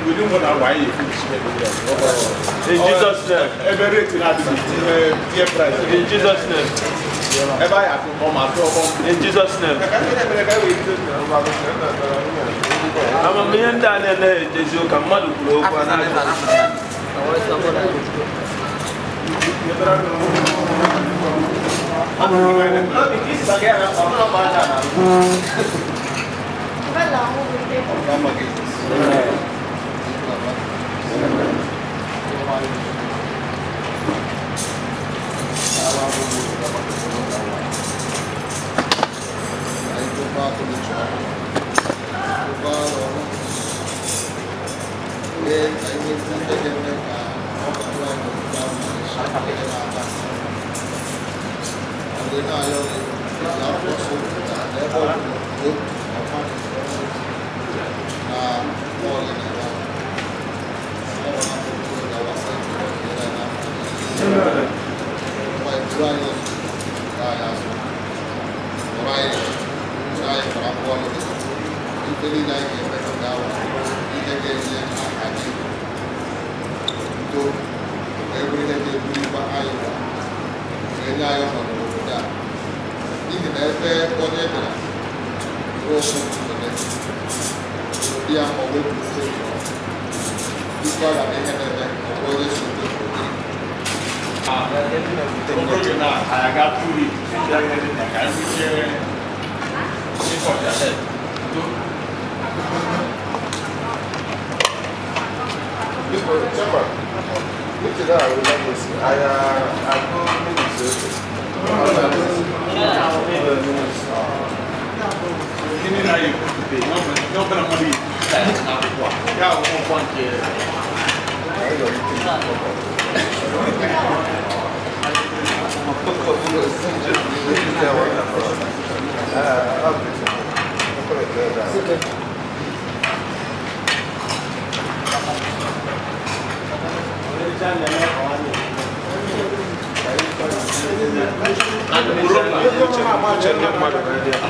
within 1 hour, in Jesus' name. Every rating has been dear price. In Jesus' name. Ever have to come at all. In Jesus' name. I'm a man down there. You can mother grow.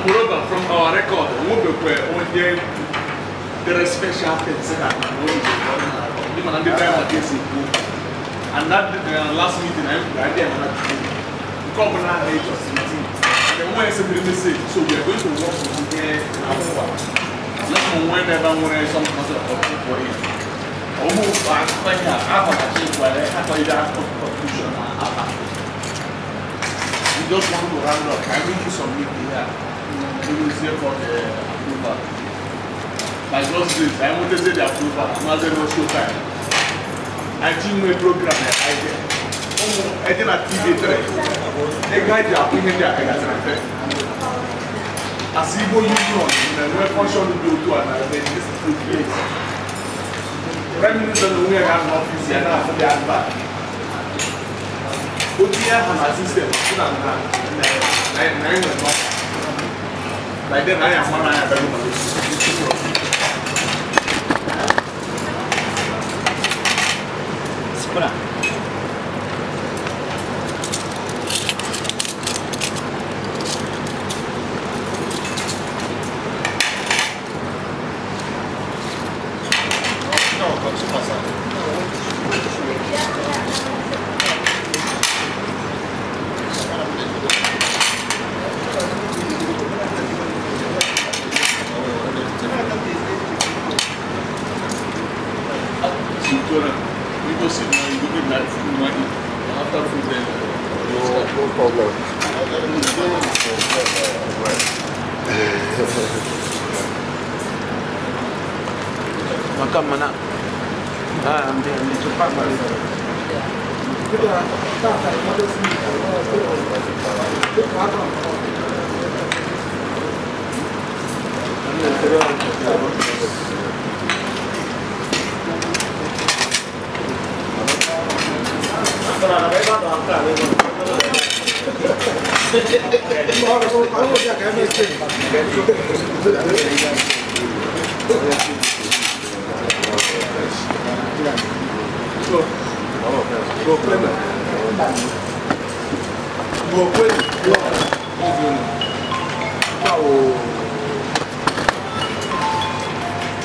Moreover, from our record, there are special things that and that last meeting, I did another come on our age of 17. And when I said the message, so we are going to work with here whenever something for him. Almost like half of the shape where I have conclusion. We just want to round up. I will do some meeting here. We will see for the approval. By God's grace, I want to say the approval. I'm not going to show time. I think my program is idea. I did not TV3. The guy is appointed there as an effect. As he go union, and when function will do to another, this is the place. Prime Minister we have an office here now for the advert. But we have an assistant, like then I am one I have very much. Spura.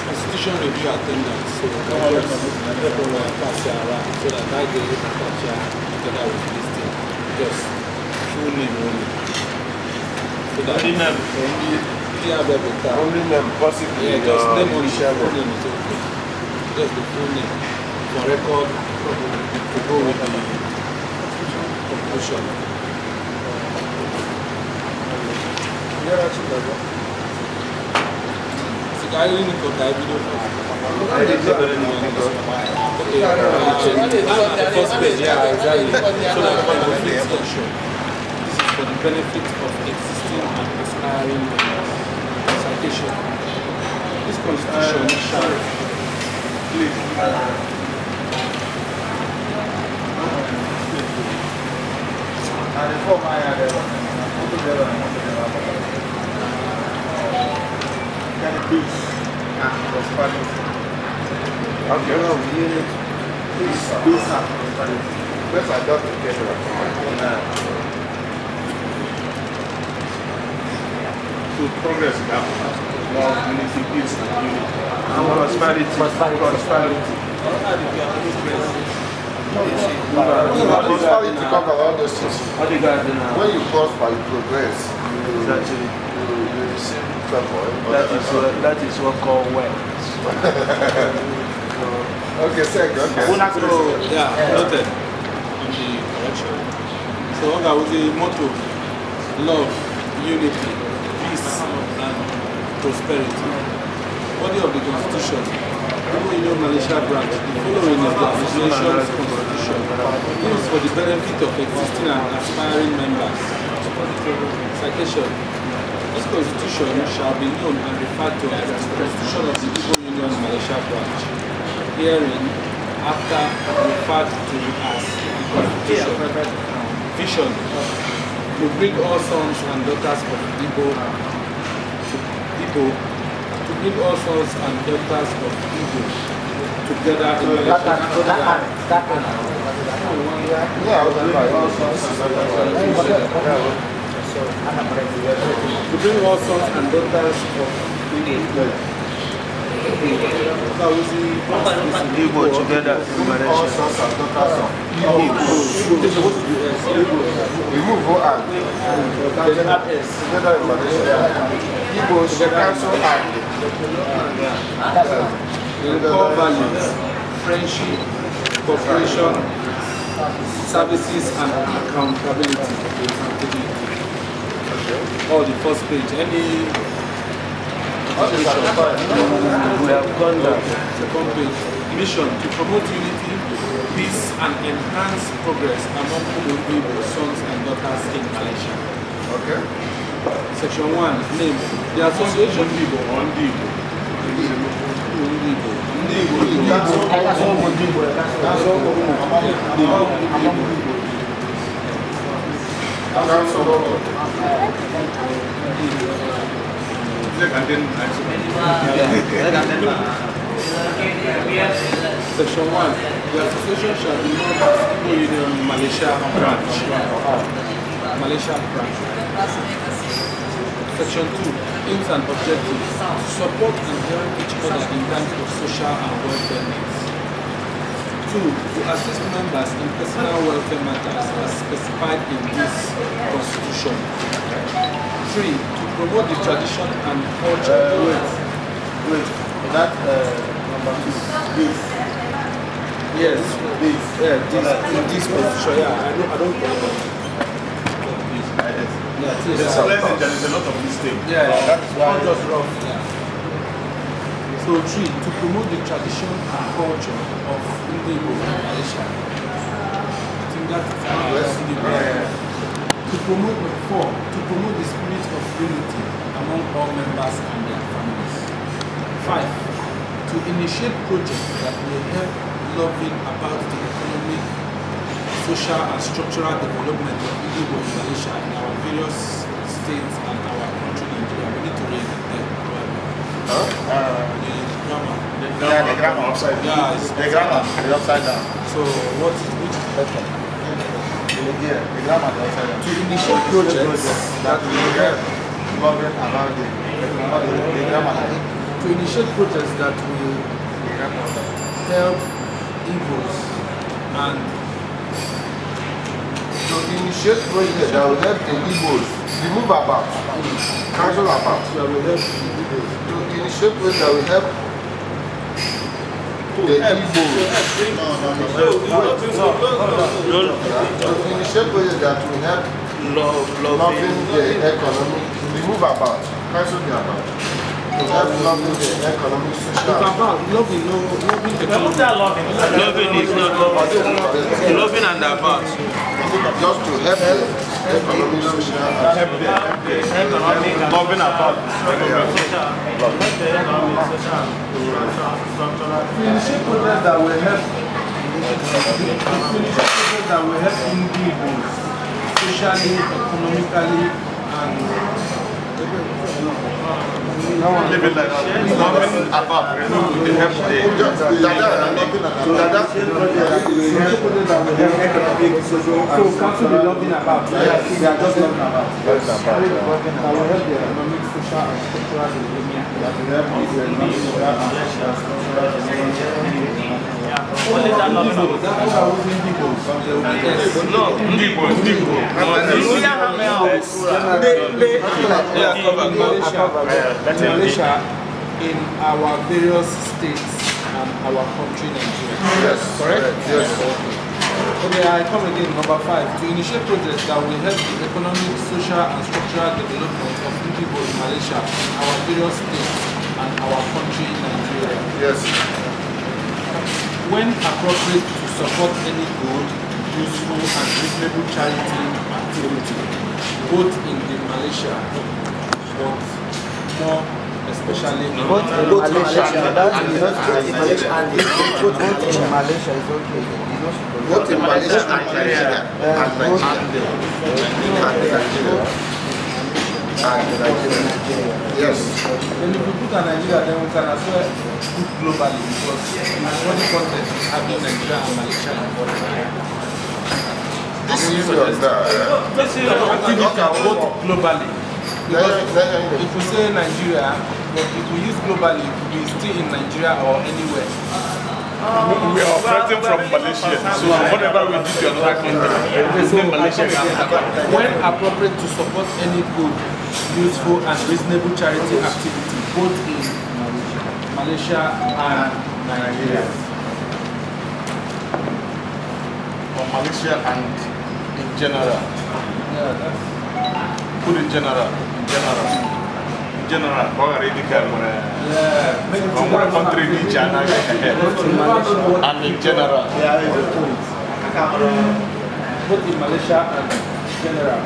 Constitution review attendance, so pass around so that I get it together with this thing. Just full name only. So that Only name. Only name, possibly. Yeah, just name only. Full name is okay. Just the full name for record to go with the conclusion. I really need to dive video for the first page, yeah, exactly. So that benefit section. This is for the benefit of existing and aspiring members. Citation. This constitution shall Peace and prosperity. Okay, no, we need peace and prosperity. Let's adopt the Kenya. To progress in Africa, love, unity, peace, and unity. And prosperity. Prosperity. Prosperity comes around those things. When you prosper, you progress. You receive trouble. That is what called wealth. Okay, second. Okay. So, yeah, noted on the correction. So, okay, with the motto, love, unity, peace, and prosperity. Body of the Constitution. People in Malaysia branch, the following is the association's constitution. This is for the benefit of existing and aspiring members. Citation. This constitution shall be known and referred to as the Constitution of the Igbo Union Malaysia branch. Herein, after referred to as the Constitution, vision to bring all sons and daughters of Igbo to bring all sons and daughters of Igbo together in Malaysia. To bring all sons and daughters of Igbo together in Malaysia. All sons and daughters of remove O and together in Malaysia. Igbo should cancel and core values, friendship, cooperation, services, and accountability. Or the first page. Any We have gone down. second page. Mission to promote unity, peace, and enhance progress among Igbo sons and daughters in Malaysia. okay. Section 1. Name. The association Igbo, one Igbo. Section 1. The association shall be known as Igbo Union Malaysia branch. Malaysia branch. Section 2. Aims and objectives. Support and help each other in terms of social and welfare needs. 2. To assist members in personal welfare matters as specified in this Constitution. 3. To promote the tradition and culture. Wait. That number 2. This. Yes. This. Yeah, this Constitution. Yeah, I don't know. Yeah, There's a lot of mistakes. yeah, That's why. not just rough. Yeah. So 3. To promote the tradition and culture of Igbo Malaysia. I think that is to promote 4. To promote the spirit of unity among all members and their families. 5. To initiate projects that will help lobbying about the economic, social and structural development of Igbo in Malaysia in our various states and our country Nigeria. We need to read it there. The grammar. Yeah, the grammar upside down. Yeah, it's The grammar is upside down. So which is better? Yeah, the grammar is upside down. To initiate projects That will help government around the grammar. to initiate projects that will help Igbos and To initiate projects that will help the Igbos, the move about, cancel about. that will help Igbos. To initiate projects that will help the Igbos. To initiate projects that will help loving the economy, the move about, cancel the about. To help loving the economic, It's social. about loving economy. Loving is not loving and about. Just to help the economic, social, and Loving about. Initiate projects that will help individuals socially, economically, and Living like loving about. They help the so council be loving about. They are just loving about. That will help the economic, social, and cultural development. Malaysia, in our various states and our country, Nigeria. Yes, Correct? Yes. Okay, I come again, number 5. To initiate projects that will help the economic, social, and structural development of people in Malaysia, our various states, and our country, Nigeria. Yes. When appropriate, to support any good, useful, and reasonable charity activity, both in the Malaysia, but more especially in Malaysia. Malaysia is okay. Both in Malaysia and Nigeria. And Nigeria. Yes. When you put a Nigeria, then we can as well put globally, because in the context is having Nigeria and Malaysia involved. This is Both globally. Because if you say Nigeria, but if we use globally, it will be still in Nigeria or anywhere. We are operating from Malaysia, so whatever we do to another country, So Malaysia, when appropriate, to support any good, useful, and reasonable charity activity, both in Malaysia and Nigeria. for Malaysia and in general. Yeah, that's Put in general. General, already one country each and in general. both in Malaysia and general.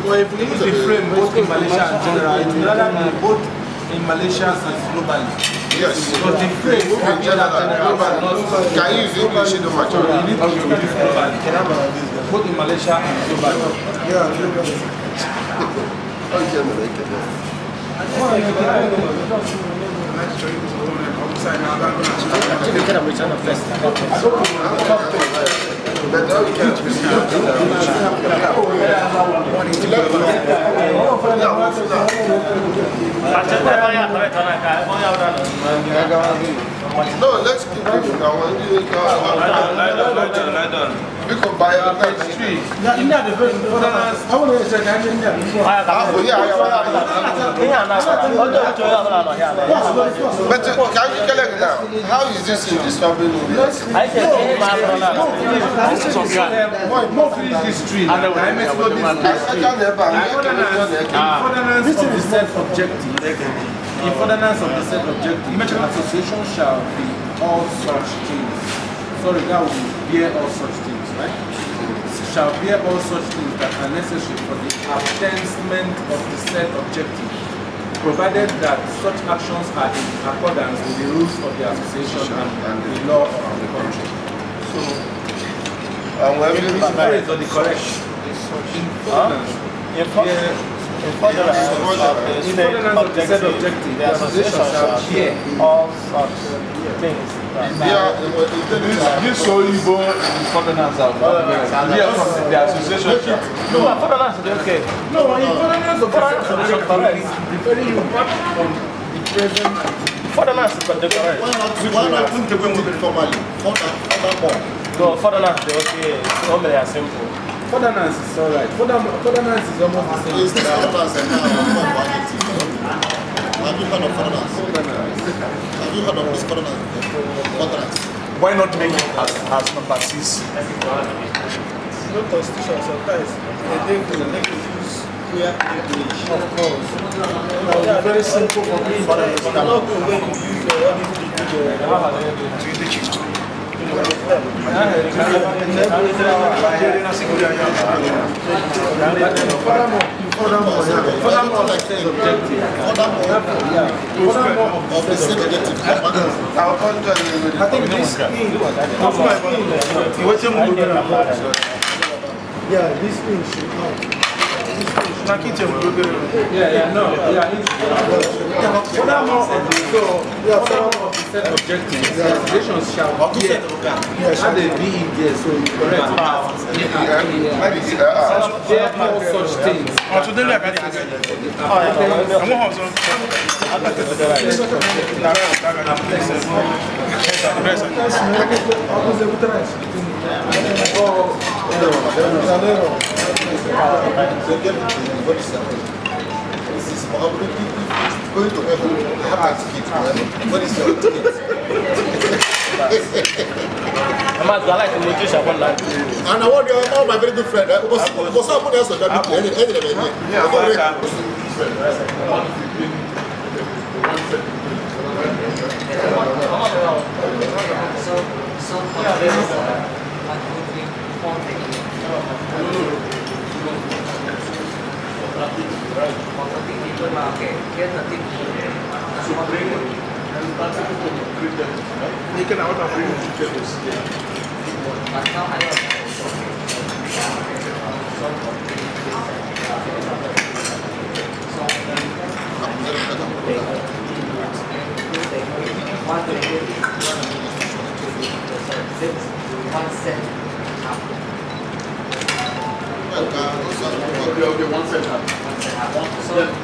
Well, if we use the frame both in Malaysia and general, it will rather be both in Malaysia and globally. Yes. Because the frame Both in general and global. Can you use English in the you need to use globally. Both in Malaysia and globally. No, let's keep it. We can buy a tree. But can you tell us now? How is this disturbing? More finish this tree. I furtherance of the set objective. In furtherance of the set objective, the association shall be all such things. Sorry, that will bear all such things, right? Shall bear all such things that are necessary for the attainment of the set objective, provided that such actions are in accordance with the rules of the association and the law of the country. So, And when we Phrase or the correct. In furtherance of the said objective, the association shall share all such things. This so evil furtherance of the association. No, furtherance is okay. No, in furtherance of the association, referring you back on the present. Furtherance is correct. why not put the women formally? Furthermore. No, furtherance is okay. It's only as simple. Furtherance is alright. Furtherance is almost the same. Is this furtherance and now have you heard of furtherance? Have you heard of this furtherance? Why not make it as number 6? No constitution sometimes they use clear English. Of course. It's very simple for me. It's not good when you use all these big this thing should not. Objectives. The associations shall add a B in there, so it's correct. There are all such things. Going to heaven, I have to keep what is your ticket? I like the nutrition one night. And I want all my very good friend. Was someone else on that?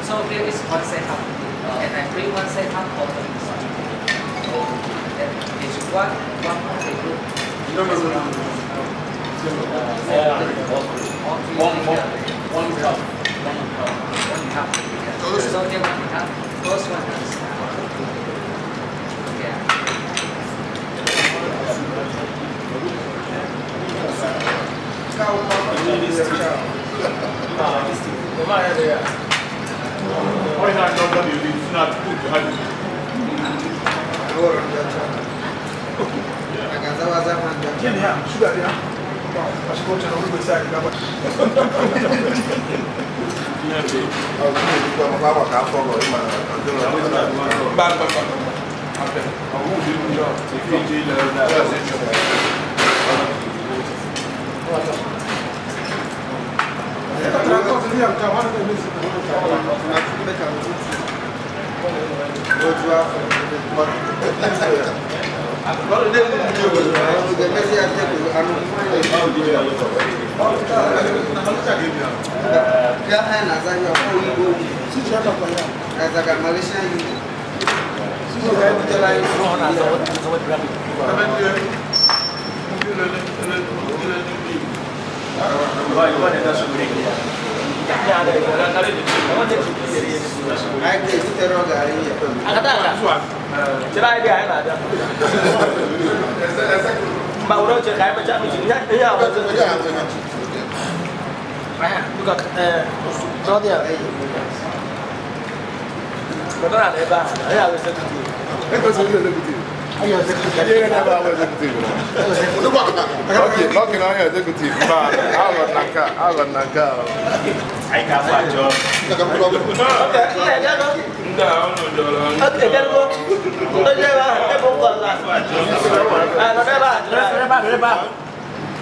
So there is one setup, and I bring one setup of the inside. So that is one of the group. One cup. So they want to have first one is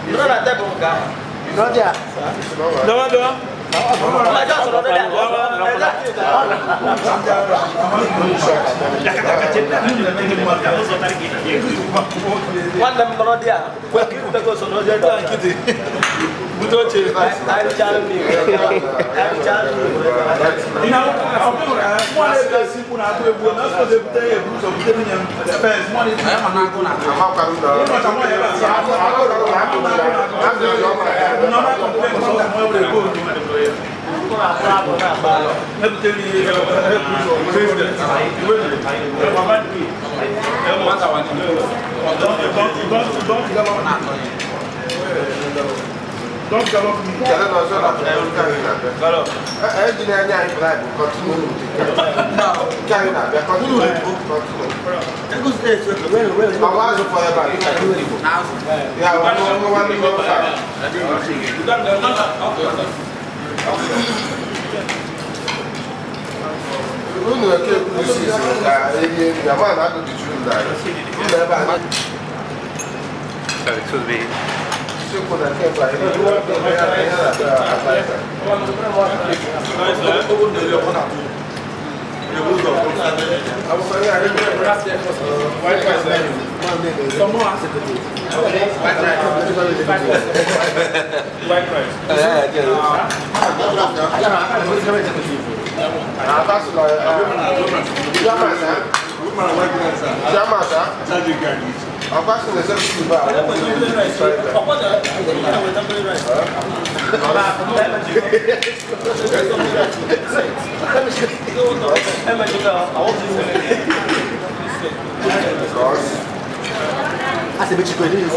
You know that type of guy? No, yeah. No. I just saw that. One them no dia. Well, you go so no dia. I'm challenging you. I'm challenging you. You know, one of the people now to go now so they pay a group of them the first money. Don't gallop me. Excuse me. I'm passing the same back. I said, but you could use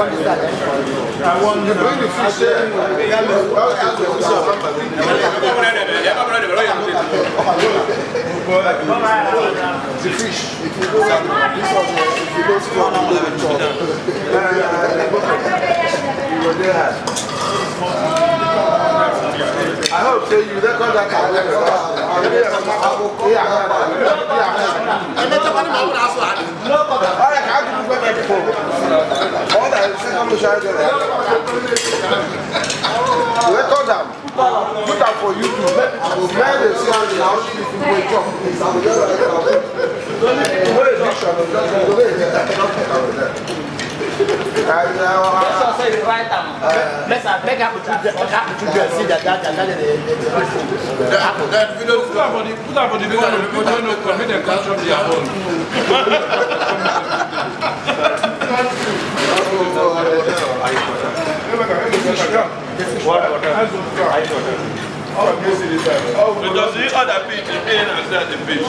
You bring the fish there. The fish. If you go I hope so you record that. Record them. Put them for YouTube. Man, they see how they are only looking for a job. Because the other fish is paying and sell the fish.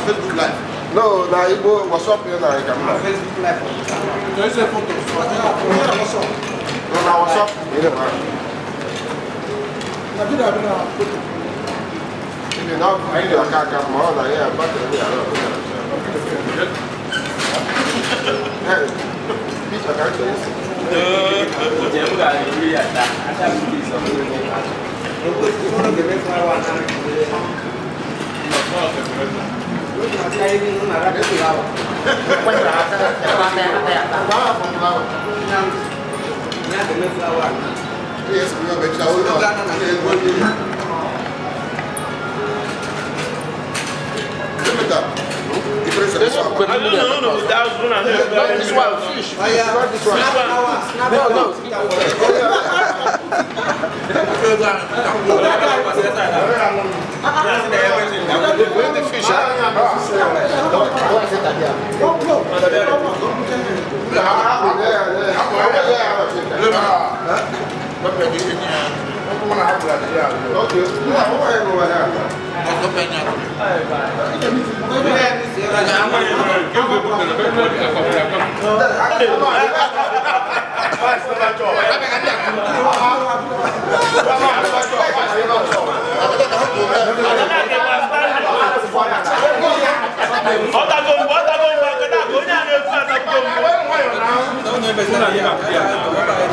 Facebook Live. No, now you go. What's up here now? Facebook Live. There's a photo. What's up? No, now what's up? If you not video, I can't come on. Yeah, but hey, Peter, can't you listen?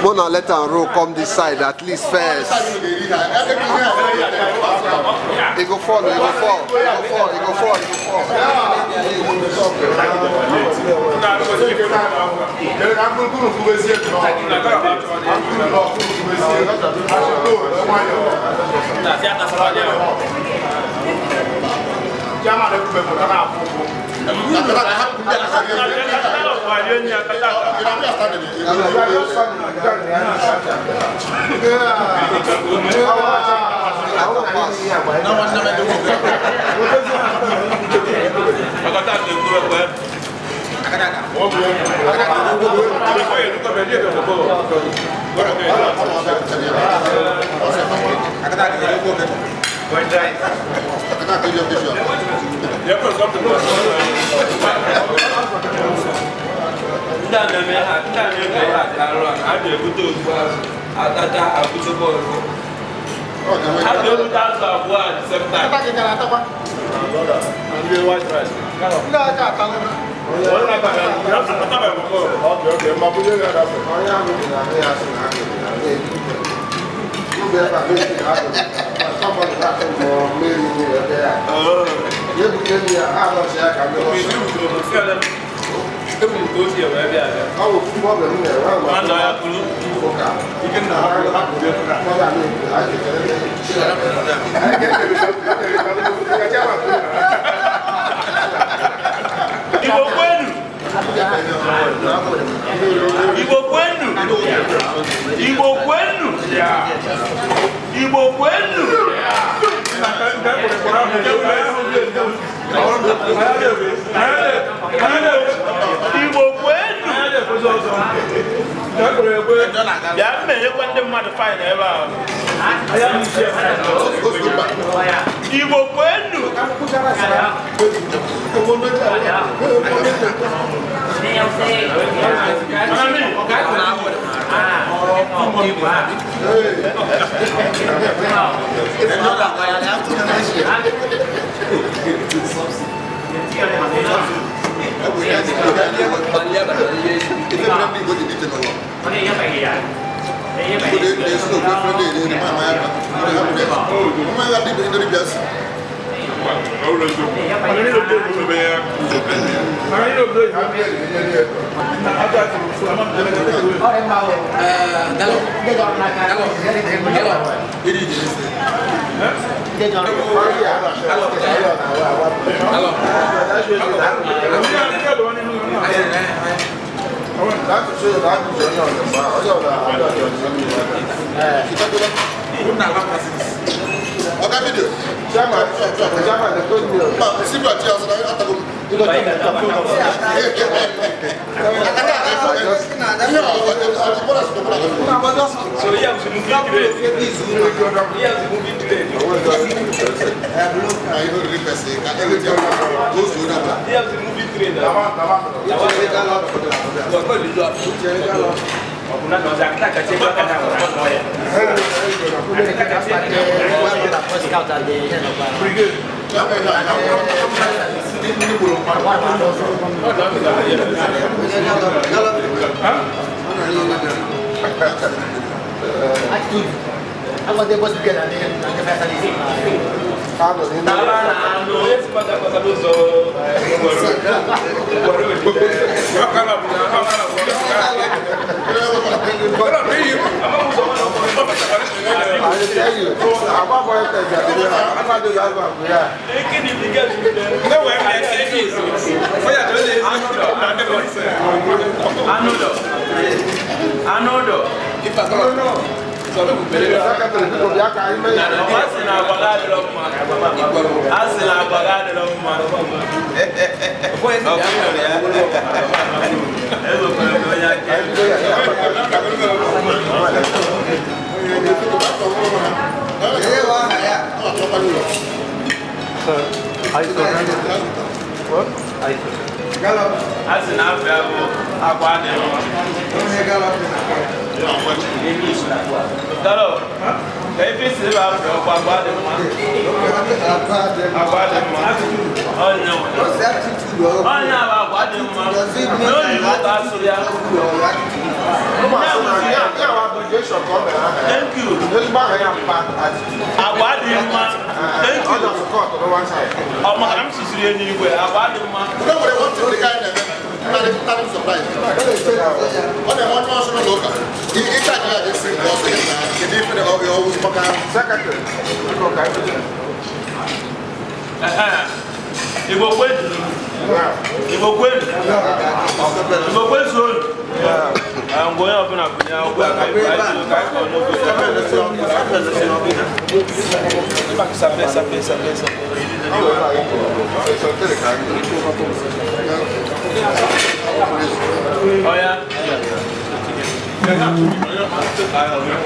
Mona, let her roll come this side at least first. It go fall, it go fall, it go fall, it go fall, it go fall.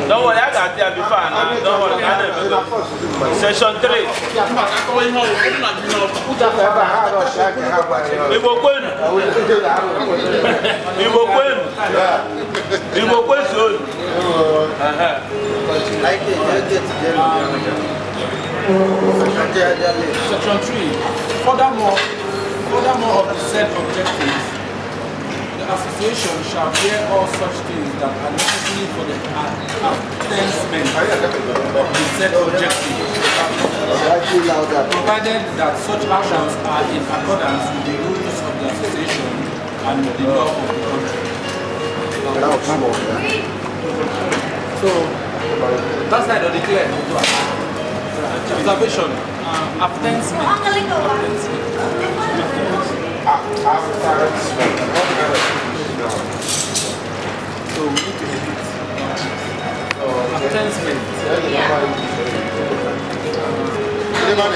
Don't worry, I got there before now. Don't worry, I know. Session 3. Section 3. Furthermore of the said objectives, the association shall bear all such things that are necessary for the attainment of the said objectives provided that such actions are in accordance with the rules of the association and the law of the country. So, that's how I declare. Observation. Absentment. So we need to edit. Absentment.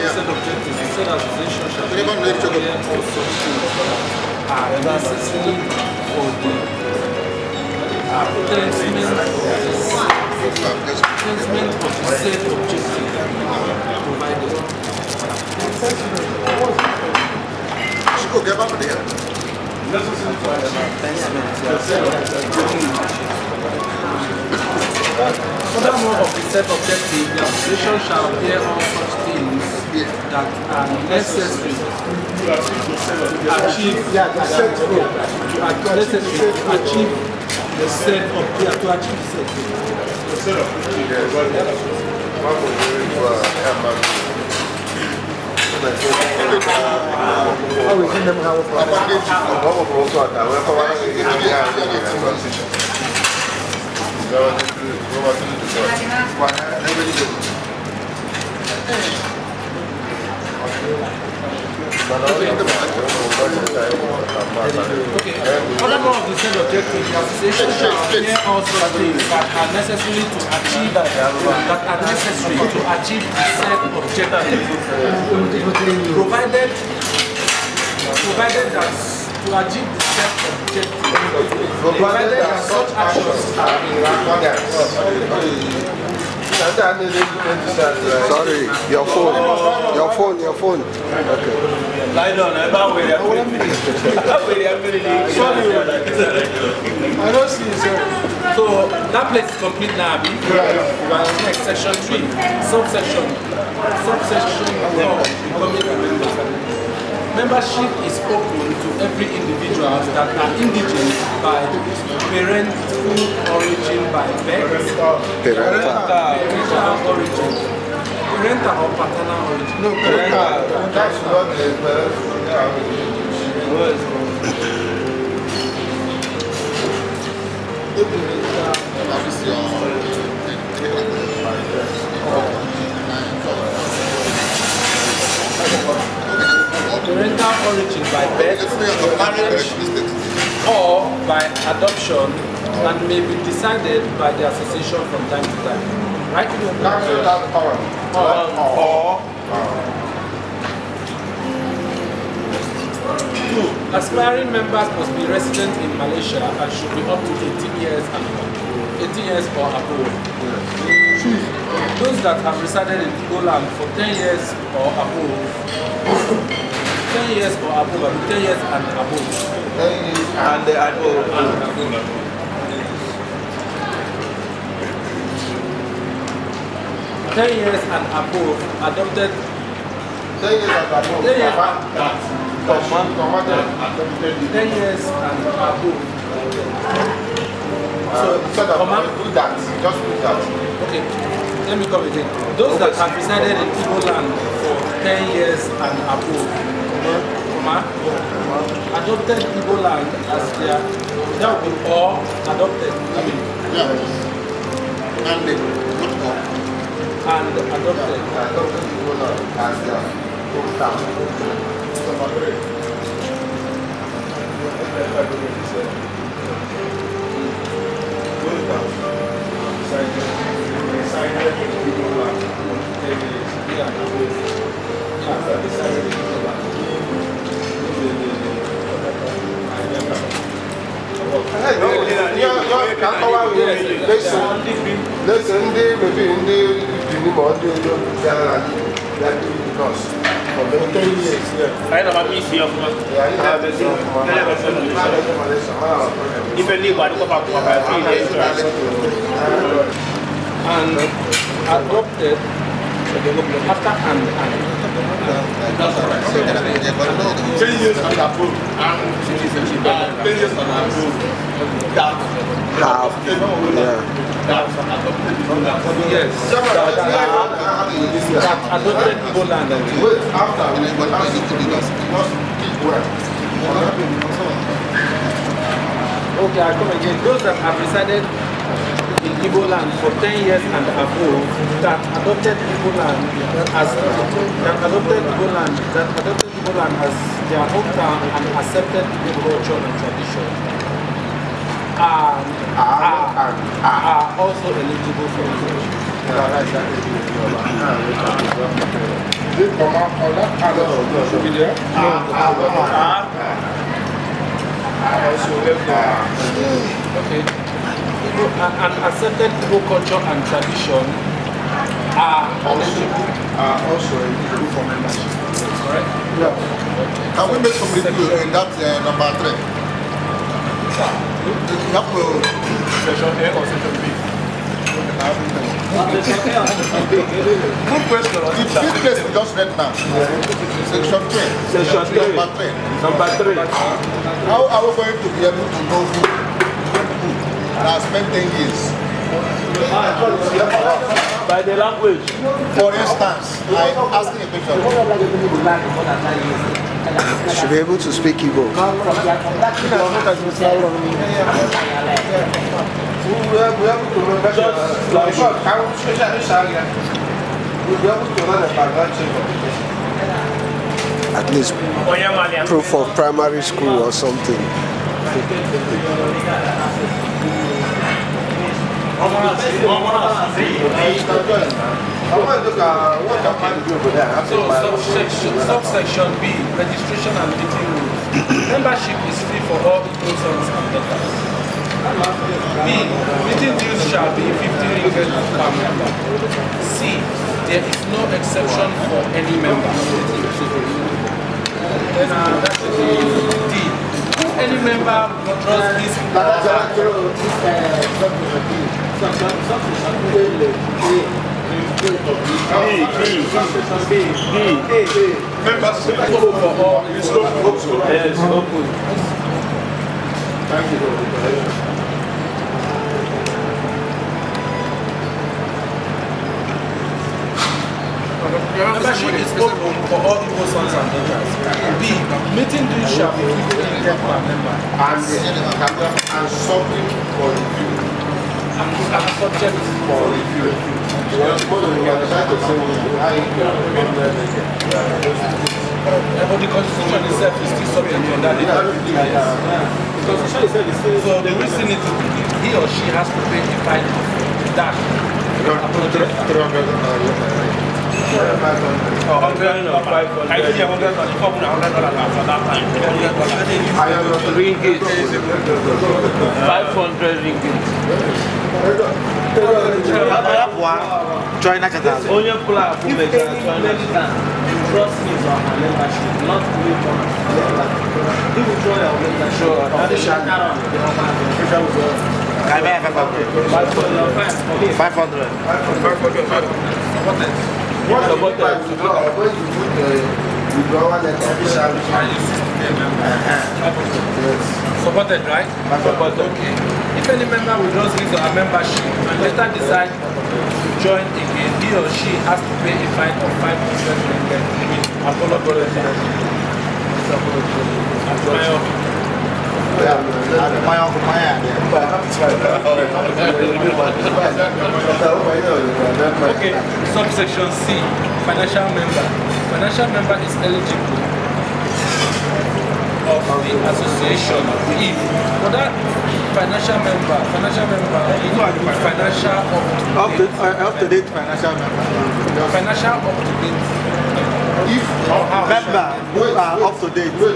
Set objectives. Said association shall be all are necessary for the attainment of the said objective provided. Furthermore, of the set objective, the association shall bear all such things that are necessary to achieve the set Furthermore, of the said objective, the association shall bear all such things that are necessary to achieve the said objective, provided that to achieve the said objective, provided that such actions are in Sorry, your phone. Okay. Lie down, I don't see it, sir. So that place is complete now, Abi. We are next section 3, subsection 4, membership is open to every individual that are indigent by parental origin by birth, parental origin, parental or paternal origin. No, parental. That's not the birth. Parental origin by birth, marriage, or by adoption, and may be decided by the association from time to time. Right? Two, aspiring members must be resident in Malaysia and should be up to 18 years or above. Those that have resided in Poland for 10 years or above, 10 years or above, 10 years and above. 10 years and above. 10 years and above, adopted. 10 years and above. 10 years and above. So do that. Just do that. Okay, let me come again. Those that have resided in Poland for 10 years and above, adopted Igbo land as their, that would be all adopted. And adopted. Adopted Igbo land as their hometown. Listen, maybe in the because for 10 years, I don't have any fear of that. If anybody go back to my and adopted after and That's correct. 10 years and above. And 10 years and above. That Yes. That adopted Igbo land. Wait, after we Okay, I come again. Those that have resided in Igbo land for 10 years and above, that adopted Igbo land as their hometown and accepted Igbo culture and tradition are also eligible for immigration. Should be there? Okay. And accepted Igbo culture and tradition are also eligible for membership. Correct? Yeah. Can we make some review in that number 3? Section A or section B? Good question. It's this place we just read now. Section 3. Section 3. Number 3. How are we going to be able to know who has spent 10 years? By the language. For instance, I'm asking a question. Should be able to speak Igbo. We are able to remember. At least proof of primary school or something. Subsection B, registration and meeting rules. Membership is free for all Igbo sons and daughters. B, meeting dues shall be 50 ringgit per member. C, there is no exception for any member. Then that's D, if any member withdraws this Membership for all is open. Yes, open. Thank you. membership is open for all Igbo sons and daughters. B, meeting dues shall be 50 ringgit per member. And something for review. And subject For review. but the constitution itself is still subject to that. So the reason is he or she has to pay a fine of that. Ringgit. 500 ringgit. Join that channel. Only plan who makes a trust me on my membership, not to wait for my if you join our membership, I may have 500. 500. What do you mean by withdrawal? When you put the withdrawal letter officially? Supported, right? Okay. If any member withdraws his or her membership and later decides to join again, he or she has to pay a fine of 500 ringgit. Okay, subsection C, financial member. Financial member is eligible of the association if for that financial member financial Up-to-date financial member. financial up-to-date If Member who are up-to-date. Who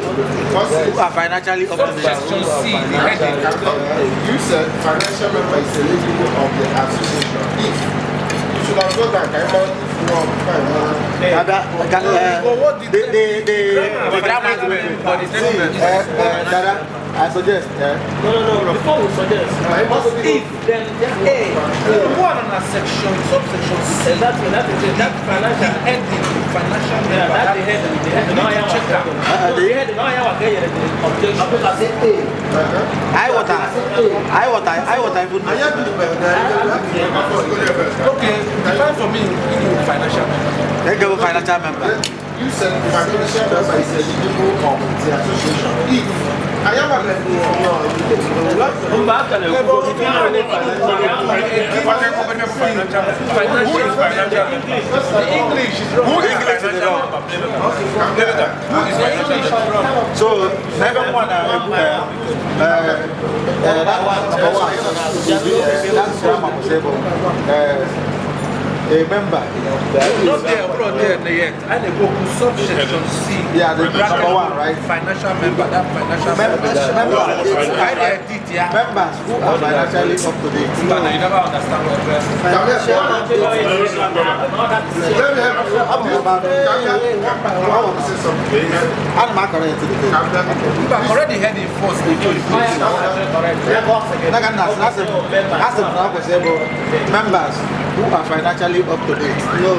are financially up-to-date. section C, the heading. you said financial member is eligible of the association. If you should have got that kind of But what the The I suggest, No. Before we suggest, if then Go on a section, subsection C. that financial Heading, financial yeah, member. that's the head. No, I have objection. I Okay, define for me financial member. financial member. You said financial member is eligible of the association. If I am a member So, second one, a member. Not there, bro, there yet. And they go to subsection C. Yeah, the number one, right? Financial member, that financial member. Members who are financially up to date. You never understand what I'm already heading first. Members who are financially up to date. No,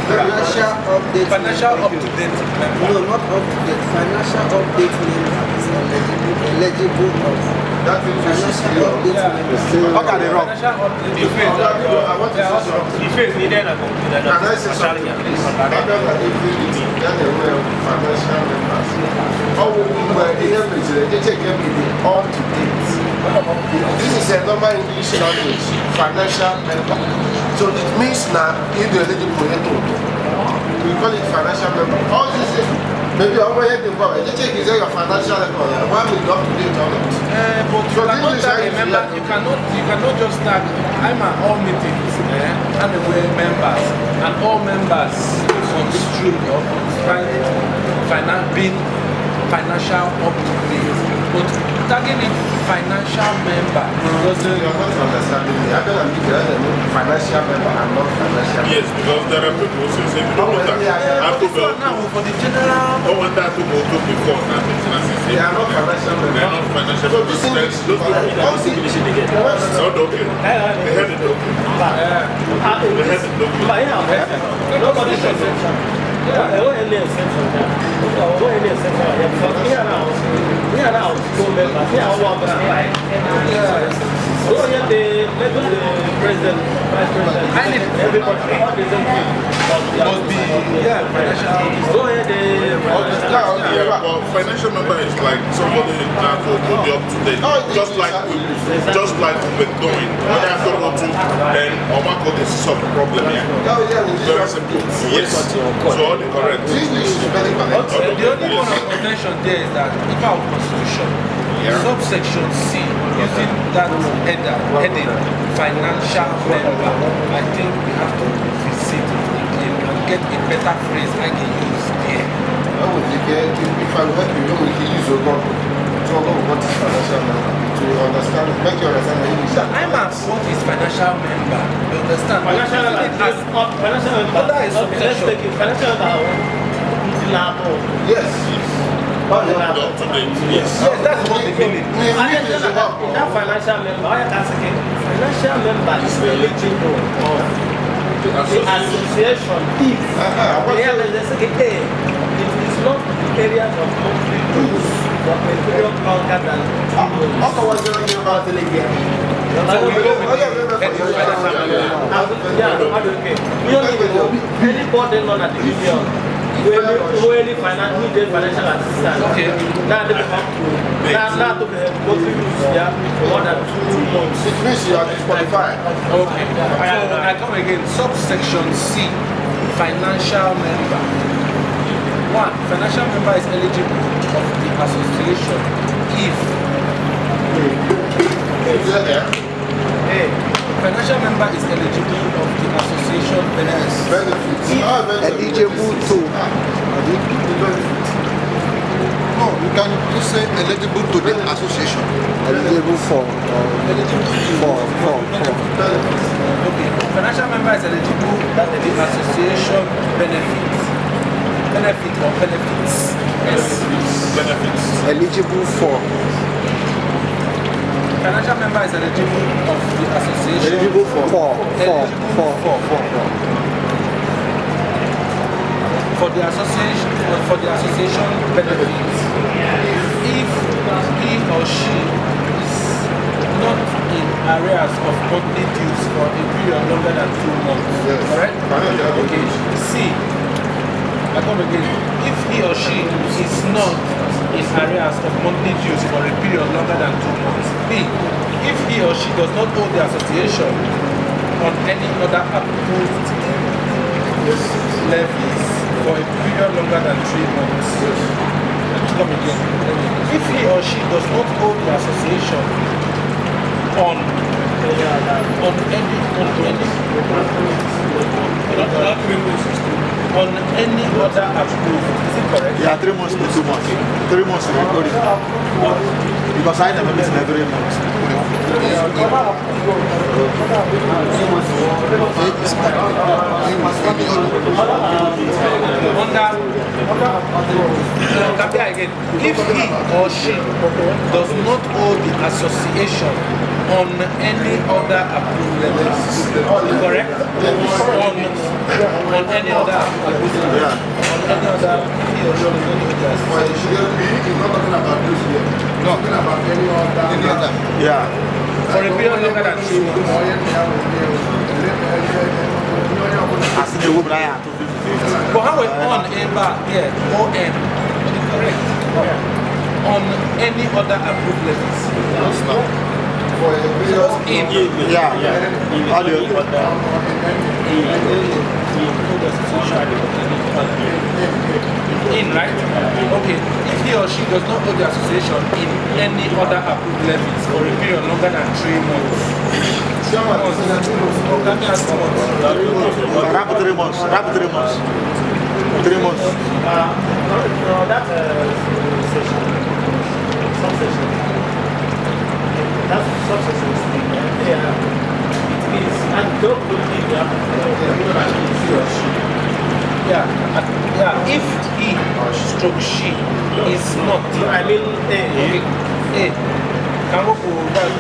financial update. Financial up to date. No, not up to date. Financial update member is eligible of that financial update member. What are they wrong? Can I say something? Other than if that they were financial members, how will we they take everything up to date? This is a normal English language, financial member. So it means now, if you're eligible, we call it financial member. All this is, maybe I'm going to head in power. You take your financial record, why we up to date on it? But you cannot tag a member, you cannot just tag, I'm at all meetings, and the way members, and all members construed or being financial up to date. But tagging it financial member doesn't. You're not understanding me. I don't know financial member and not financial member. Yes, because there are people who say, you don't want that. This one now for the general. Don't want that to go to before now. They are not financial members. They are not financial So members. this English, Not okay. They had it okay. They had it okay. Nobody should mention. Yeah, I want any exception. So yeah, the president, vice president, everybody Must be financial. Go ahead, Yeah, but financial member is like somebody that will be up to date. Just like we've been doing. When I have to go to, then Omako, this is some problem here. Very simple. Yes. So all the correct. The only one of contention there is that if our constitution, subsection C, using that heading, financial member, I think we have to visit again and get a better phrase I can use there. If I work with you, we can use your God to know what is financial member, to understand, make you understand the English. I'm at what is financial member. You understand? financial member. Let's take it. Financial member. Yes. Up to date. Yes. Yes, that's what they call it. That financial member, financial member is eligible of the association if it is not the area of complete use for a period longer than 2 years. Anybody non at the union who any financial assistance. Okay. Now they come to now to go to use for more than 2 months. It means you are disqualified. Okay. So I come again. Subsection C, financial member. 1. Financial member is eligible of the association if financial member is eligible of the association benefits. Eligible to. No, you can just say eligible to the association. Eligible for. Okay. Financial member is eligible to the association benefits. benefit or benefits. Yes. Benefits. Eligible for. Financial member is eligible of the association. Eligible for. For the association benefits. If he or she is not in arrears of monthly dues for a period longer than 2 months. Yes. Correct? Okay. C. I come again. If he or she is not in arrears of monthly dues for a period longer than 2 months. B. If he or she does not owe the association on any other approved levies for a period longer than 3 months. Come again. If he or she does not owe the association on any other approved, is it correct? Yeah, 3 months to 2 months. 3 months to record it. Because I never miss every month. Again, if he or she does not owe the association on any other approved levels, correct? On any other approved levels, on any other he or she does not owe the association. Not talking about this year. Talking about any other. Yeah. For a period longer than 3 months. I see the woman I have to be. But how we on a bar here, ON, correct? On any other approved levels. For a period. Yeah. All the In, right? Okay. If he or she does not owe the association in any other approved levies for a period longer than 3 months. Let me ask 2 months. Wrap 3 months. Wrap 3 months. 3 months. No, that's a session. Subsession. That's subsession. Yeah. It means, and don't believe that he or she. Yeah, if he stroke she is not, I mean, A. Can we go right?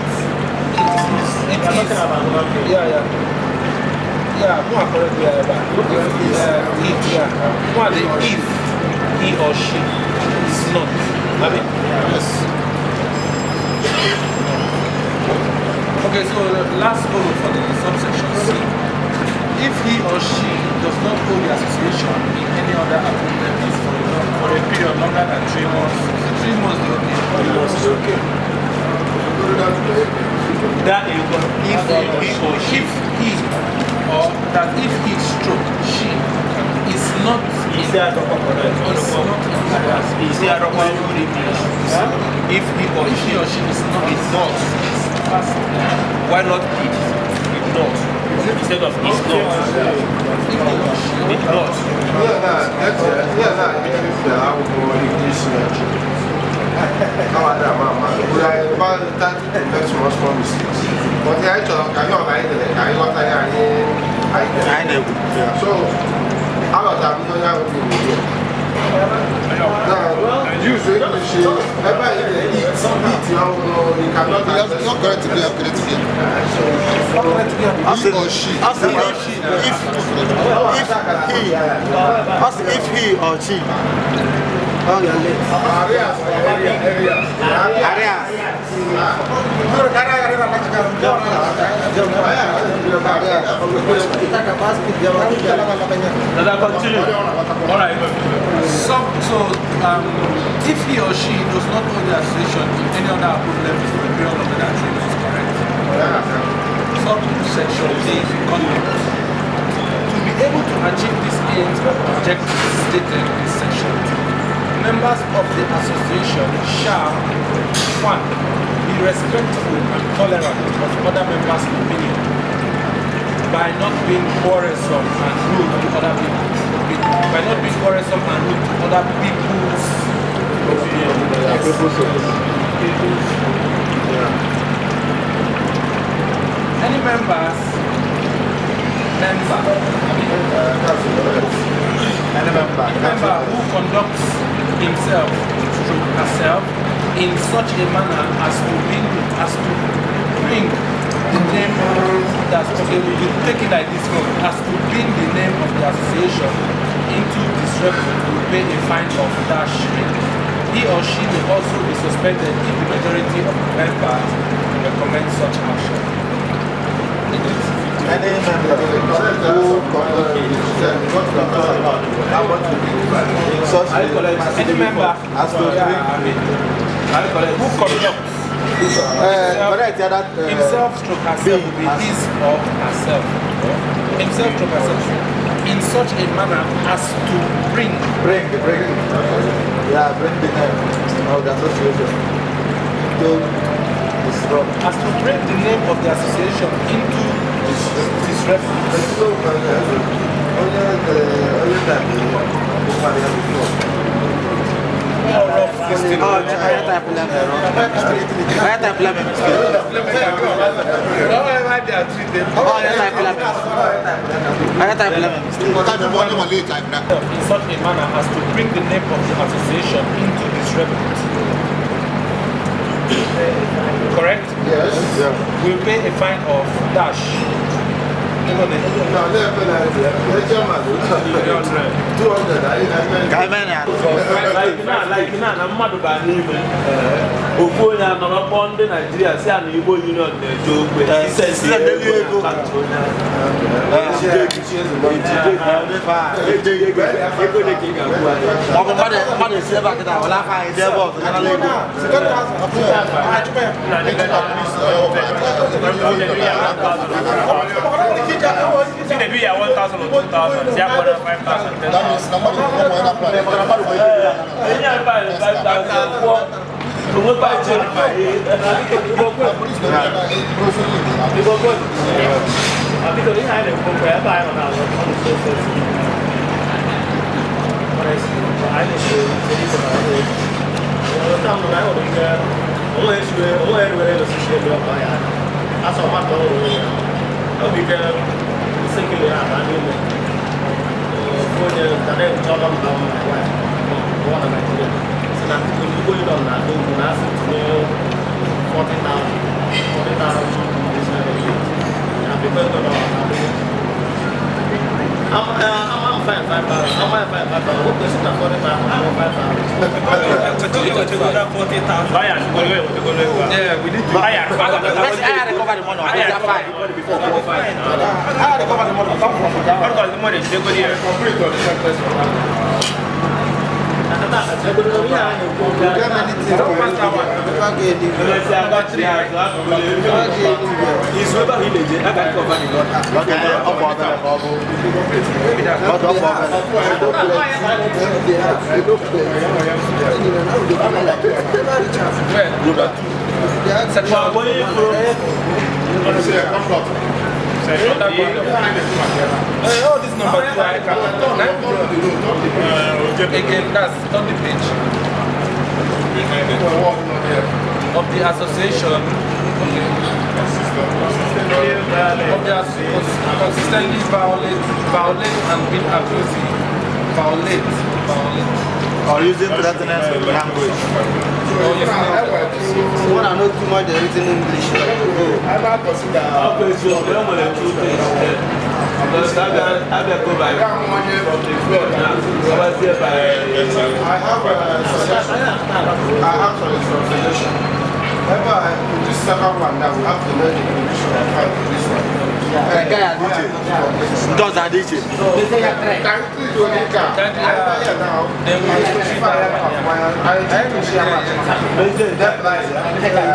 It is. Yeah, more correctly, if he or she is not. I mean, yes. Okay, so the last goal for the subsection C. If he or she does not owe the association in any other approved levies for a period longer than 3 months, 3 months is okay. 3 months is okay. That is if he stroke she is not if he or she is not, why not it? If not. Instead of it's not. It's not. If he or she. If he or she does not owe the association in any other approved levels for a period longer than 3 months, correct? Subsection D, conduct. To be able to achieve this aims or objectives stated in section 2, members of the association shall 1. Be respectful and tolerant of other members' opinion by not being quarrelsome and rude to other people. By not being quarrelsome and rude to other people's opinion. Any members member who conducts himself through herself in such a manner as to bring the name that's okay, we take it like this one, as to bring the name of the association into disrepute will pay a fine of dash. He or she may also be suspended if the majority of the members recommend such action. Any member who has to himself stroke herself will be his or herself. Himself stroke herself in such a manner as to bring the name of the association as to bring the name of the association into disrepute. In such a manner as to bring the name of the association into disrepute. Correct? Yes. We'll pay a fine of dash. 200. Nigeria say an Igbo union maybe 1,000 or 2,000. That means somebody I'm fine, 5,000. I'm fine, 5,000. What person afford it? I'm 5,000. Yeah, we need to. I had to cover the money. I had to cover the money. What about the money? They go here. Oh, this number 2 I can again, that's on the page of the association consistently violate and being abusive, violate or using threatening language. When I know too much the written English. I have some suggestion. This second one now, we have to learn the condition of fight for this one. Does that it?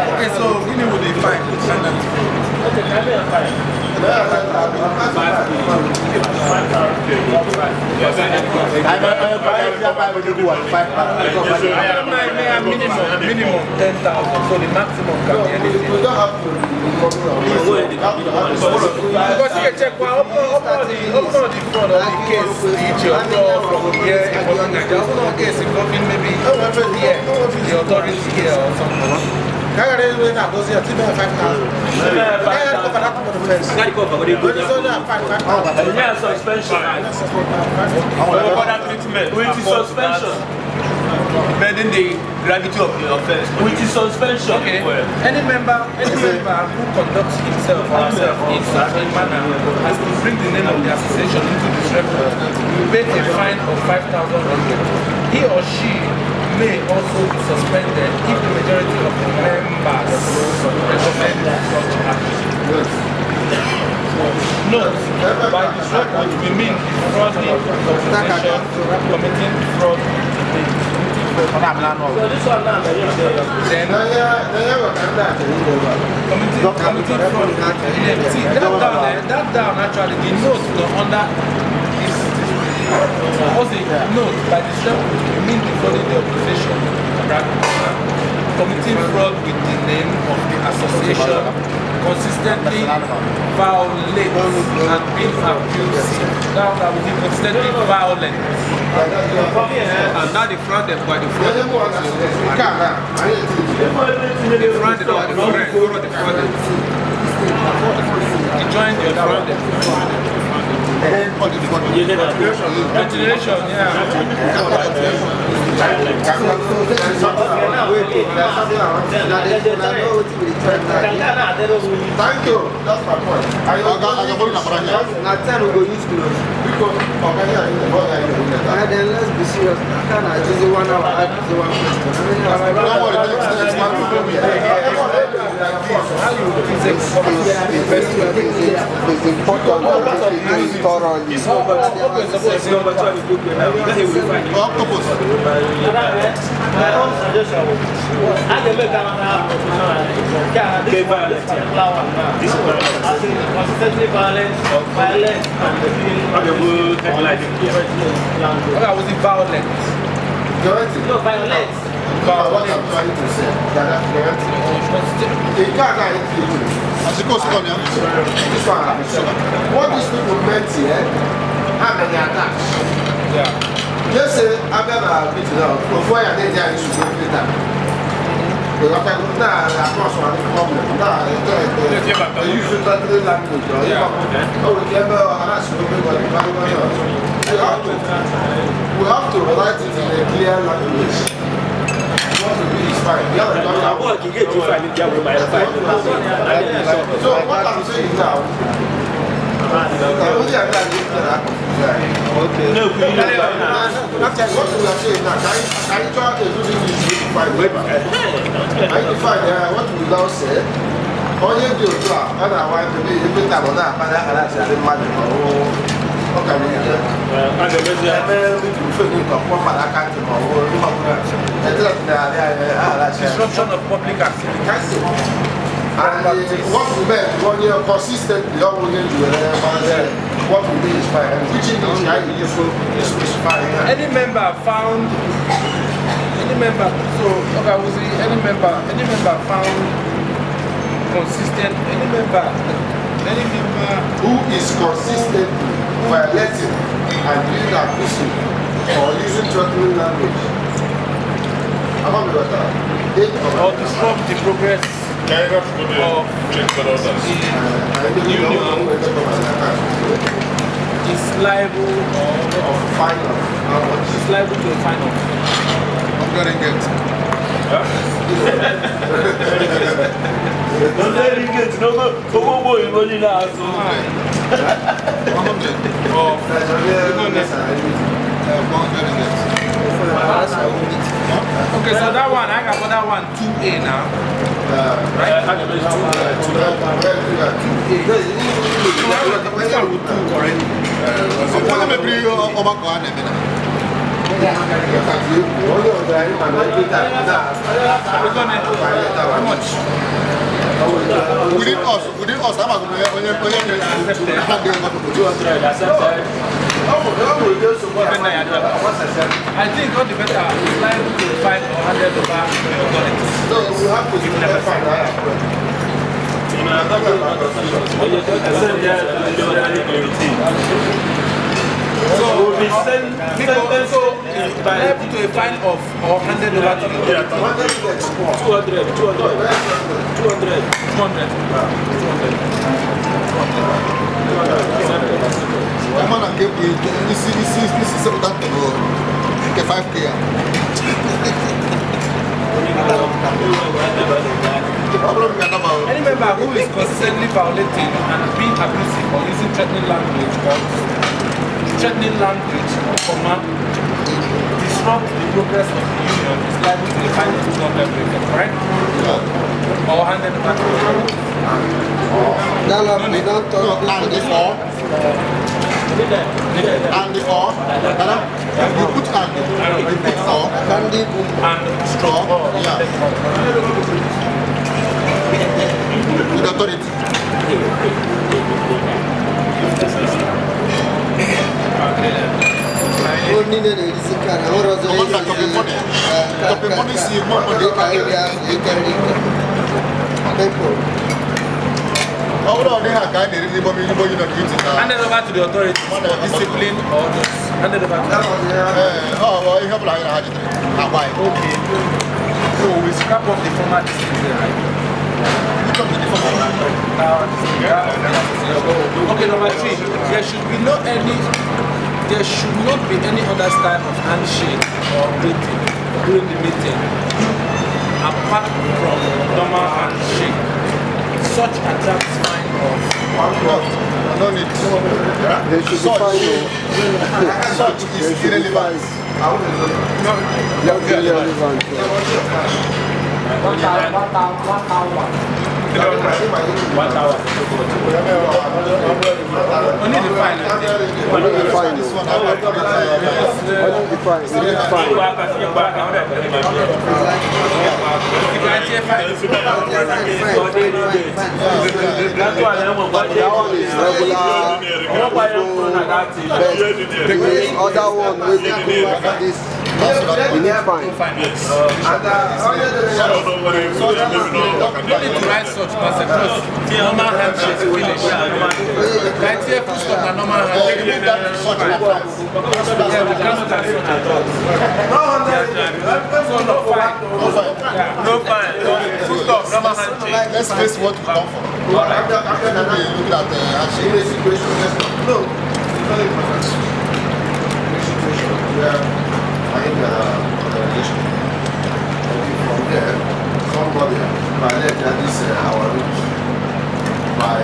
Okay, so we need to define. Okay, can we have 5? Minimum 10,000, so the maximum can be anything. We don't have to. Because you can check well, open the front of the case, from here, open the case involving maybe the authority here or something. Bending the gravity of the offense. With the suspension. Okay. Any member who conducts himself or herself in such a manner as to bring the name of the association into disrepute will pay a fine of 5,000 ringgit. He or she may also be suspended if the majority of the members recommend such action. Note, by disrepute we mean defrauding organization, committing fraud. So this one now, Then committing fraud. See, that down actually, the note under is note by disrepute we mean defrauding the organization, committing fraud with the name of the association, consistently violate and being abusive. Now that we consistently violent. And now defrauded by the fraud. Defrauded by the fraud. He joined your fraud. Continuation, yeah. Thank you. That's my point. I we go use clothes. Then let's be serious. I just 1 hour, I just 1 It's important thoroughly. consistently violent, What was it violent? No, violence. What I'm trying to say, what these people meant here, how many attacks? Yeah. Let's say I've never beaten out before I did that issue later. Because I can across one problem. I use it that language. We have to write it in a clear language. What to be is fine. So what I'm saying now, what we are saying now, can you try to do this what we now said? All you do is and I want to be a bit of that, but I had a money. Disruption of public activity. And what we meant, 1 year consistently, all we do what we do is fine. And which is fine. Any member found, any member found consistent, any member who is consistent violating and being abusive or using threatening language. or disrupt the progress is liable or fine is liable to a fine of I'm gonna get Okay, so that one, I got that one 2A now. Right? Within us, I'm going I think all the better is liable to 5 or 100 over. So we have to find that. So we send liable to a fine of or handed over to you. 200. Any member who is consistently violating and being abusive or using threatening language or command disrupt the progress of the union is liable to a fine of 200 ringgit, correct? Or handed over to you. And the or, you put and you put or, and straw. Yeah. With authority. Handed over to the authorities for discipline or handed over to Okay. So we scrap off the former district there, right? Okay, number 3. There should not be any other style of handshake or greeting during the meeting apart from normal handshake. Such attracts fine of no need. They should be fine. Such is irrelevant. Not irrelevant. Only the fine. This one, other one will be this. You need fine. No need to write such messages. Normal handshake finish. Criteria for stop and normal handshake. So no fine. No fine. Stop. Normal handshake. Let's face what we come for. Alright. Look at the handshake. No. Organization. From there, somebody violated this our rules by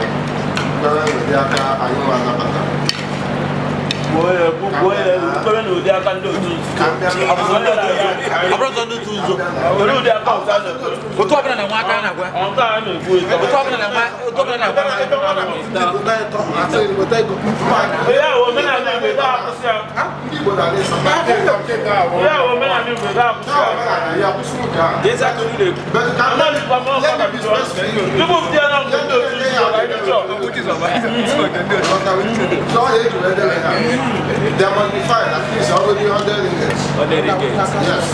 going with the there must be fine, at least already 100 ringgits. 100 ringgits? Yes.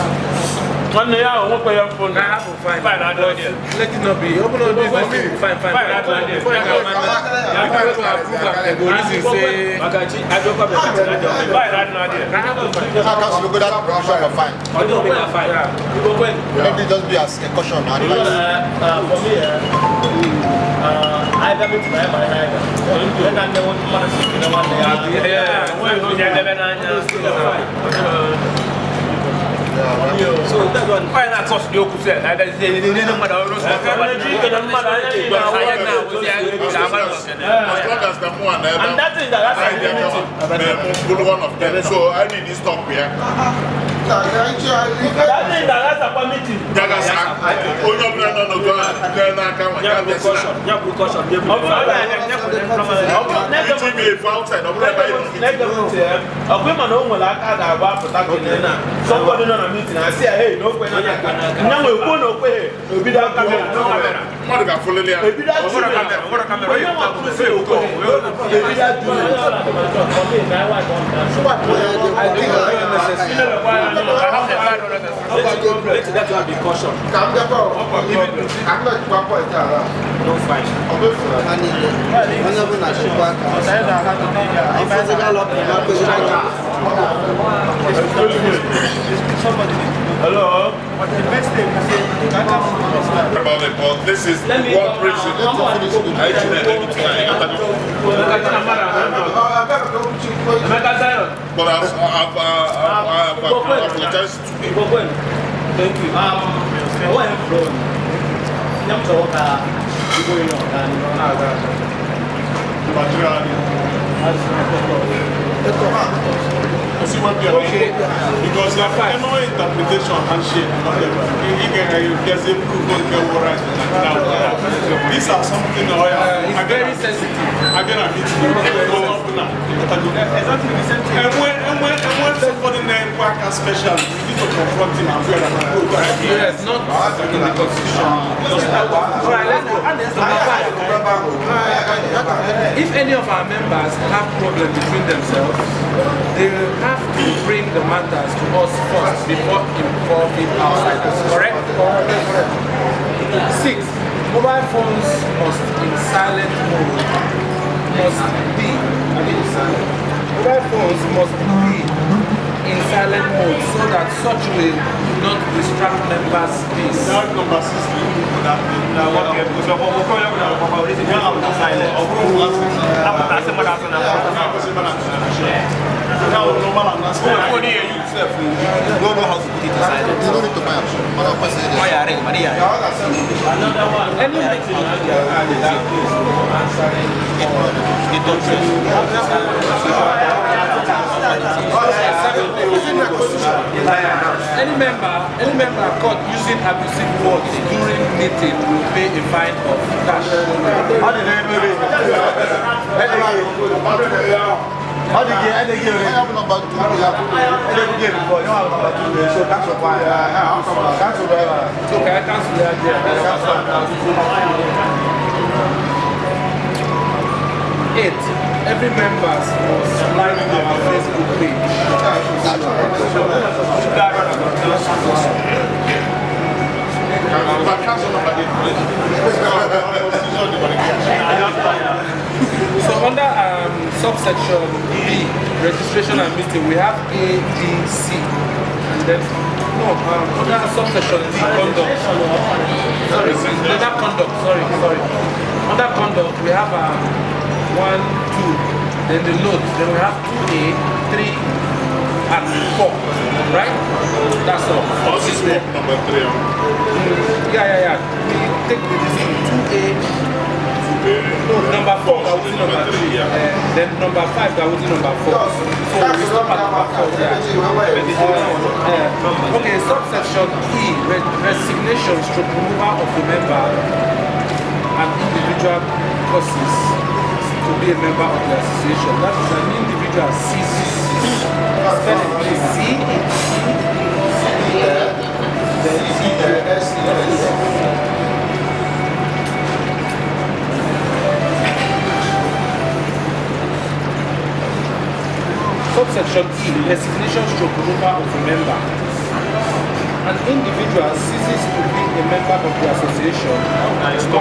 One year, I won't pay your phone. I have to find. Let it not be. Open on this. Fine. Before you come, I have to approve and go reason say. I don't come and fine. I have to find. How can you go that provision for fine? I don't make a fine. Maybe just be as a caution and advice. For me, I have been to my mind. Then I know what man is in the one day. Yeah. So that one. Why not trust you? I don't say they didn't matter. As long as the one and that is that's one of them. So I need this talk here. That's a committee. Meeting, I say, hey, no way. Now we go no way. We be that camera, no camera. What got full of Hello. About it, but this is one reason. But I've apologized to you. Thank you. Because the final interpretation handshake, there's a proof of the right. These are something it's very sensitive. Again, I need to exactly the same thing. And when somebody named Waka special, you need to confront him and feel like yes, not in the constitution. Alright, let's go. If any of our members have problems between themselves, they will have to bring the matters to us first before involving outsiders. Correct? 6. Mobile phones must in silent mode. Mobile phones must be in silent mode so that such will not distract members' peace. That's number 16. Any member caught using abusive words during meeting will pay a fine of cash. How do you get any give? I have number 2. I don't give before. You have number 2. So that's why cancel that. Okay, I cancel that. Yeah. 8. Every member must like our Facebook page. So under subsection B, registration and meeting, we have A, D, C, and then under subsection D, conduct. Sorry, under conduct. Sorry. Under conduct, we have 1, 2. Then the note. Then we have 2A, 3, and 4. Right? That's all. This is number 3. Yeah. We take the 2A. No, number 4, that was number 3. Then number 5, that was number 4. So we stop at number 4. Yeah. Okay, subsection E, resignation stroke removal of the member and individual causes to be a member of the association. That is an individual ceases. Spelling please. Subsection E, resignation stroke removal of a member. An individual ceases to be a member of the association. 1.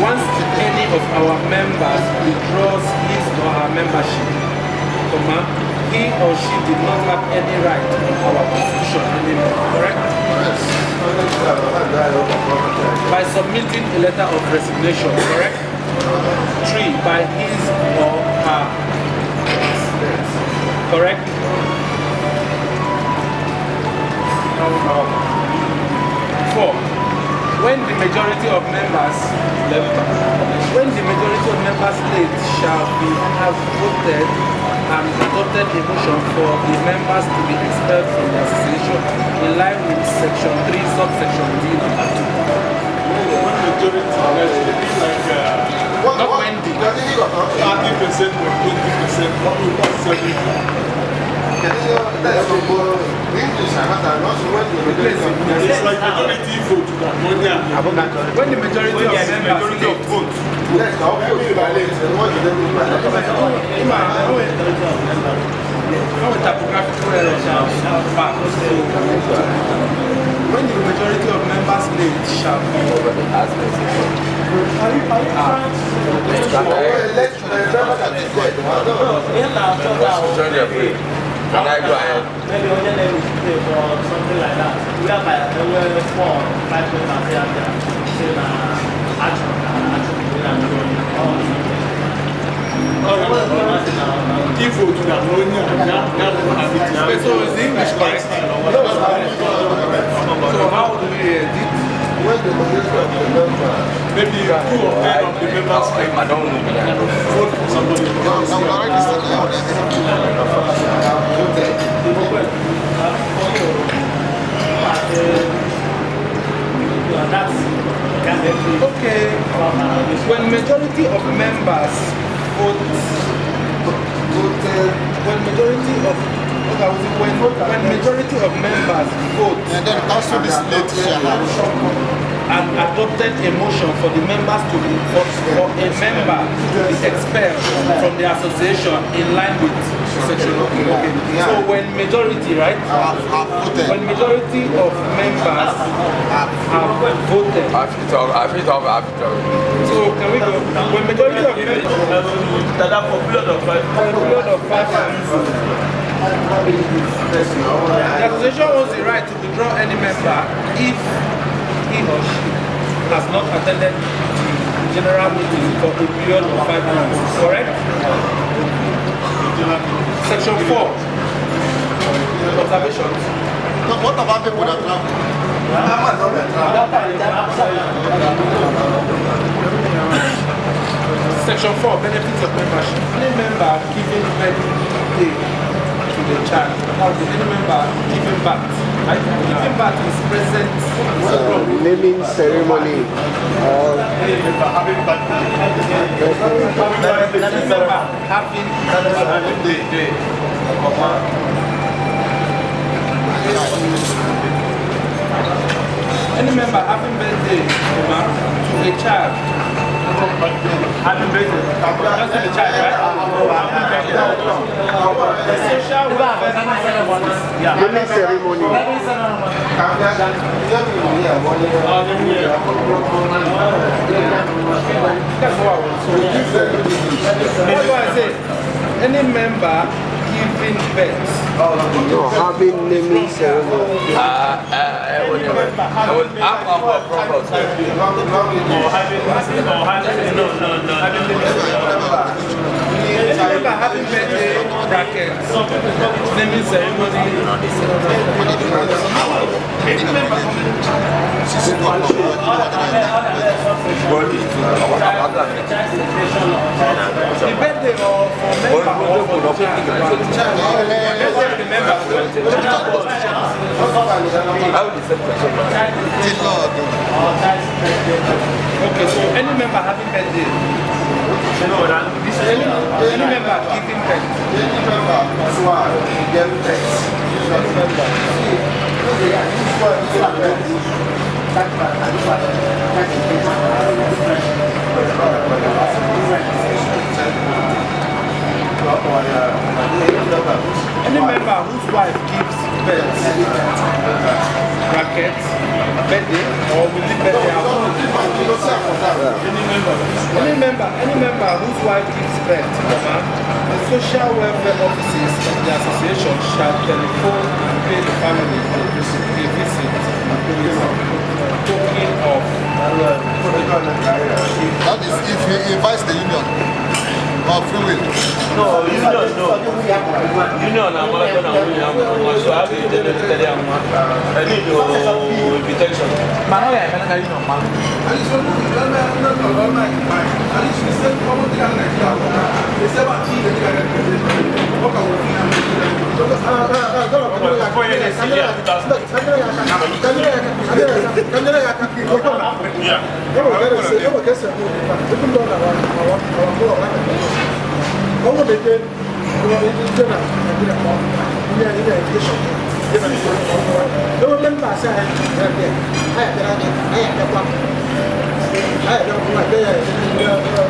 Once any of our members withdraws his or her membership, he or she did not have any right in our constitution anymore. Correct? By submitting a letter of resignation. Correct? 3. By his or her. Correct? 4. When the majority of members late shall be have voted and adopted a motion for the members to be expelled from the association in line with section 3 subsection D number 2. Not when the 30% or 20%, what we want 70%. It's like majority vote. When the majority of members vote, When the majority of members named shall be Can I go ahead? Maybe only let me stay for something like that. We have like 4 or 5 members here and action. If we do not know, so is the English correct? So how do we edit? When the majority of the members, maybe 2 or 10 of the members I don't know. vote for somebody. Okay. When majority of members vote, when majority of members vote, and then council is late and adopted a motion for the members to be for a member to be expelled from the association in line with section. Okay. So when majority, right? When majority of members have voted. So can we go? When majority of members that are for a period of 5 years. The association owns the right to withdraw any member if he or she has not attended the general meeting for a period of 5 years. Correct? Section 4. Observations. What about people that travel? Section 4. Benefits of membership. Any member giving birthday to the child. How does any member giving back? Right? Giving back is present. naming ceremony or Any member having any member having birthday to a child. Having birthday. That's the child, right? The social welfare naming ceremony. That's why I say any member giving birth. No, having naming ceremony. Any member having birthday brackets, naming ceremony. The birthday for member or for okay, so any member having birthday. Any member giving birth. Any member who are giving birth. Any member whose wife gives birth, brackets, birthday, or will leave birthday out. Any member whose wife gives birth, the social welfare offices of the association shall telephone and pay the family a visit token of. That is if he invites the union or free will. No, union, no. Union, I'm not going to so I have to tell you I need your invitation. Yeah.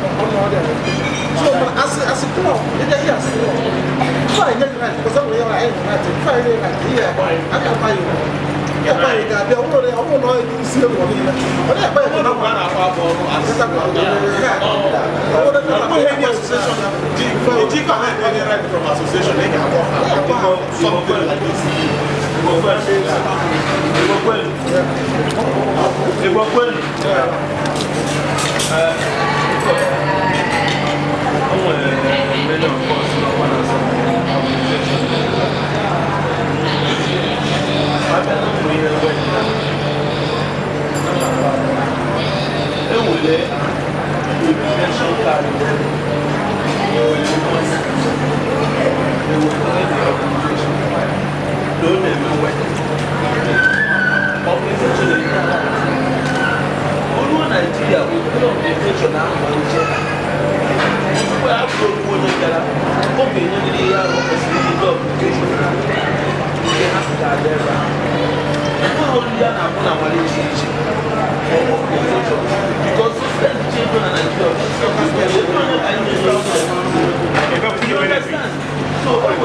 from association, they can walk something like this. Nigeria, we don't education now. We have to go to the okay, you need to have a education. We have to have there. We only have one education. Because children and you understand? So I